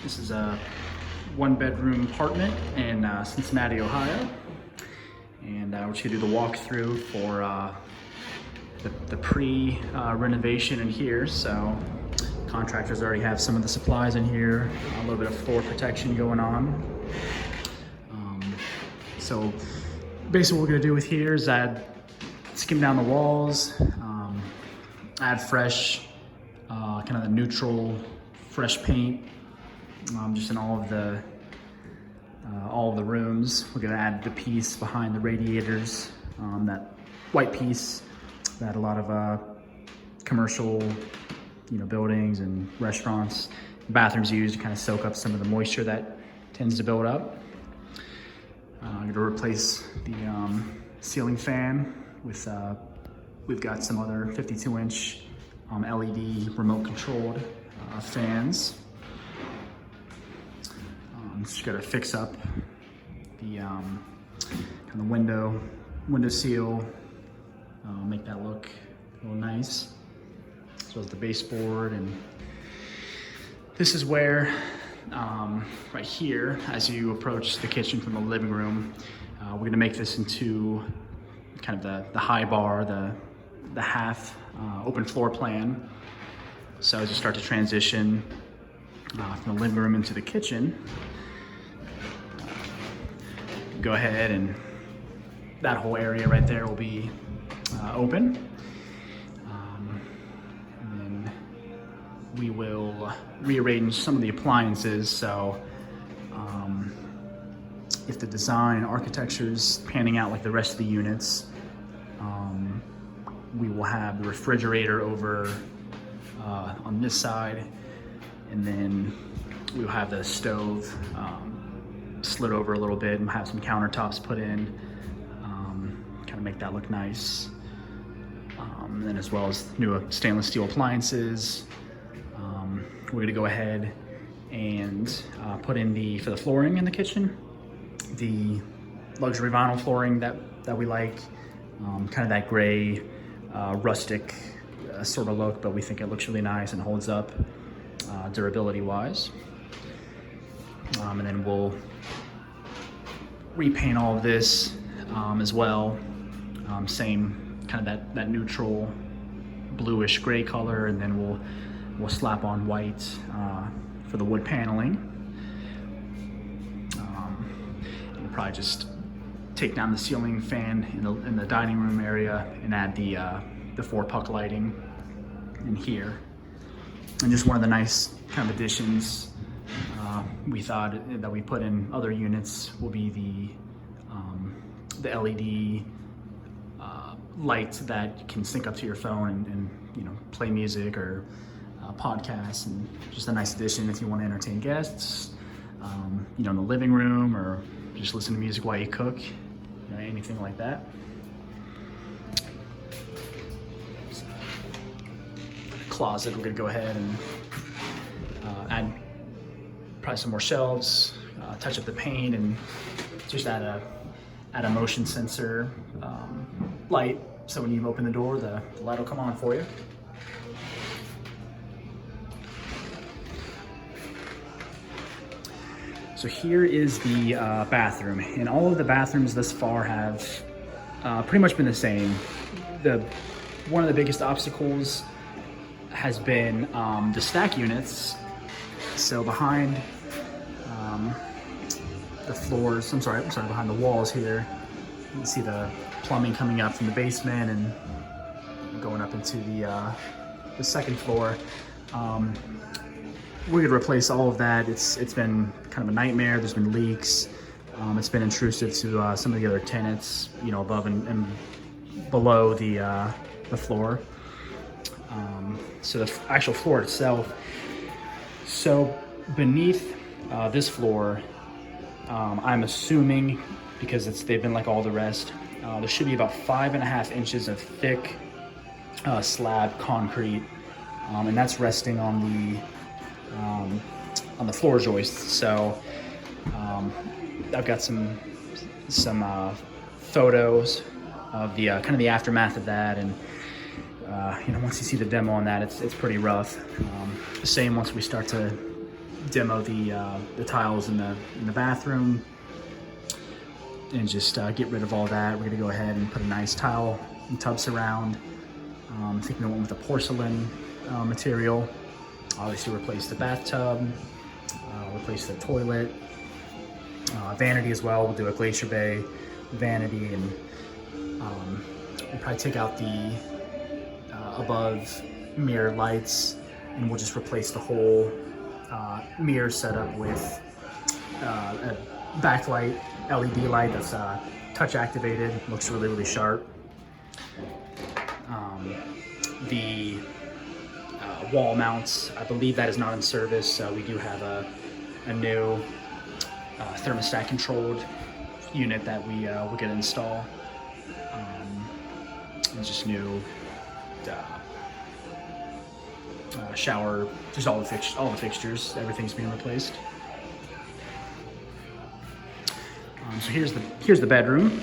This is a one-bedroom apartment in Cincinnati, Ohio. And we're just gonna do the walkthrough for the pre-renovation in here. So contractors already have some of the supplies in here, a little bit of floor protection going on. So basically what we're gonna do with here is skim down the walls, add fresh, kind of the neutral, fresh paint, just in all of the rooms. We're gonna add the piece behind the radiators, that white piece that a lot of commercial, buildings and restaurants, bathrooms use to kind of soak up some of the moisture that tends to build up. I'm gonna replace the ceiling fan with, we've got some other 52-inch LED remote controlled fans. Just gotta fix up the kind of window seal, make that look a little nice, as well as the baseboard. And this is where, right here, as you approach the kitchen from the living room, we're gonna make this into kind of the high bar, the half open floor plan. So as you start to transition from the living room into the kitchen, go ahead and that whole area right there will be open. And then we will rearrange some of the appliances. So if the design architecture is panning out like the rest of the units, we will have the refrigerator over on this side, and then we'll have the stove slid over a little bit and have some countertops put in, kind of make that look nice. And then as well as new stainless steel appliances. We're gonna go ahead and put in for the flooring in the kitchen, the luxury vinyl flooring that we like, kind of that gray, rustic sort of look, but we think it looks really nice and holds up durability wise. And then we'll repaint all of this as well. Same kind of that neutral bluish gray color, and then we'll slap on white for the wood paneling. And we'll probably just take down the ceiling fan in the dining room area and add the 4-puck lighting in here. And just one of the nice kind of additions we thought that we put in other units will be the LED lights that you can sync up to your phone and play music or podcasts, and just a nice addition if you want to entertain guests, in the living room, or just listen to music while you cook, anything like that. Closet, we're gonna go ahead and add probably some more shelves, touch up the paint, and just add a motion sensor light, so when you open the door, the light will come on for you. So here is the bathroom, and all of the bathrooms thus far have pretty much been the same. One of the biggest obstacles has been the stack units. So behind the floors, behind the walls here, you can see the plumbing coming up from the basement and going up into the second floor. We're gonna replace all of that. It's been kind of a nightmare. There's been leaks. It's been intrusive to some of the other tenants, above and below the floor. So the actual floor itself. So beneath this floor, I'm assuming, because they've been like all the rest, there should be about 5.5 inches of thick slab concrete, and that's resting on the floor joists. So I've got some photos of the kind of the aftermath of that, and once you see the demo on that, it's pretty rough. The same once we start to demo the tiles in the bathroom and just get rid of all that. We're gonna go ahead and put a nice tile and tub surround. I think we went with a porcelain material. Obviously replace the bathtub, replace the toilet, vanity as well. We'll do a glacier bay vanity, and we'll probably take out the above mirror lights, and we'll just replace the whole mirror setup with a backlight LED light that's touch activated. Looks really, really sharp. The wall mounts, I believe that is not in service. We do have a new thermostat controlled unit that we're gonna install. And just new shower, just all the fixtures, everything's being replaced. So here's the bedroom.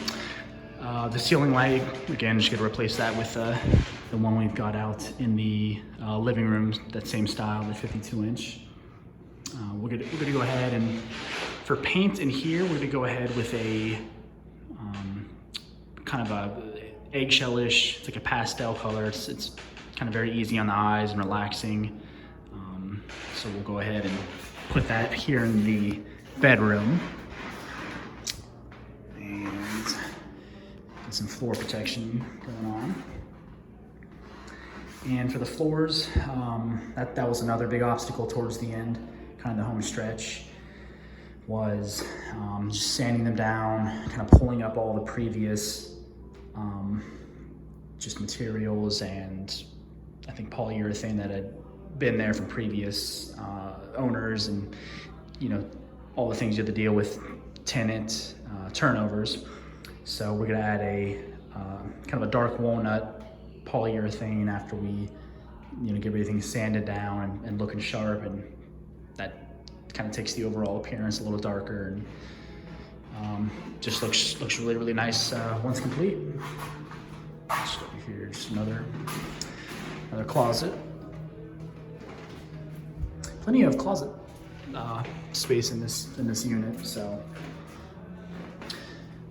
The ceiling light, again, just gonna replace that with the one we've got out in the living room, that same style, the 52-inch. We're gonna go ahead and, for paint in here, we're gonna go ahead with a kind of a eggshellish, it's like a pastel color. It's kind of very easy on the eyes and relaxing. So we'll go ahead and put that here in the bedroom. And get some floor protection going on. And for the floors, that was another big obstacle towards the end, kind of the home stretch, was just sanding them down, kind of pulling up all the previous just materials and I think polyurethane that had been there from previous owners, and all the things you have to deal with tenant turnovers. So we're gonna add a kind of a dark walnut polyurethane after we get everything sanded down and looking sharp, and that kind of takes the overall appearance a little darker, and just looks really, really nice once complete. Just over here, just another closet. Plenty of closet space in this unit. So,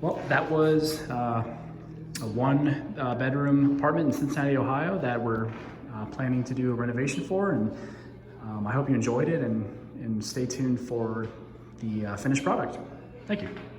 well, that was a one bedroom apartment in Cincinnati, Ohio that we're planning to do a renovation for, and I hope you enjoyed it, and stay tuned for the finished product. Thank you.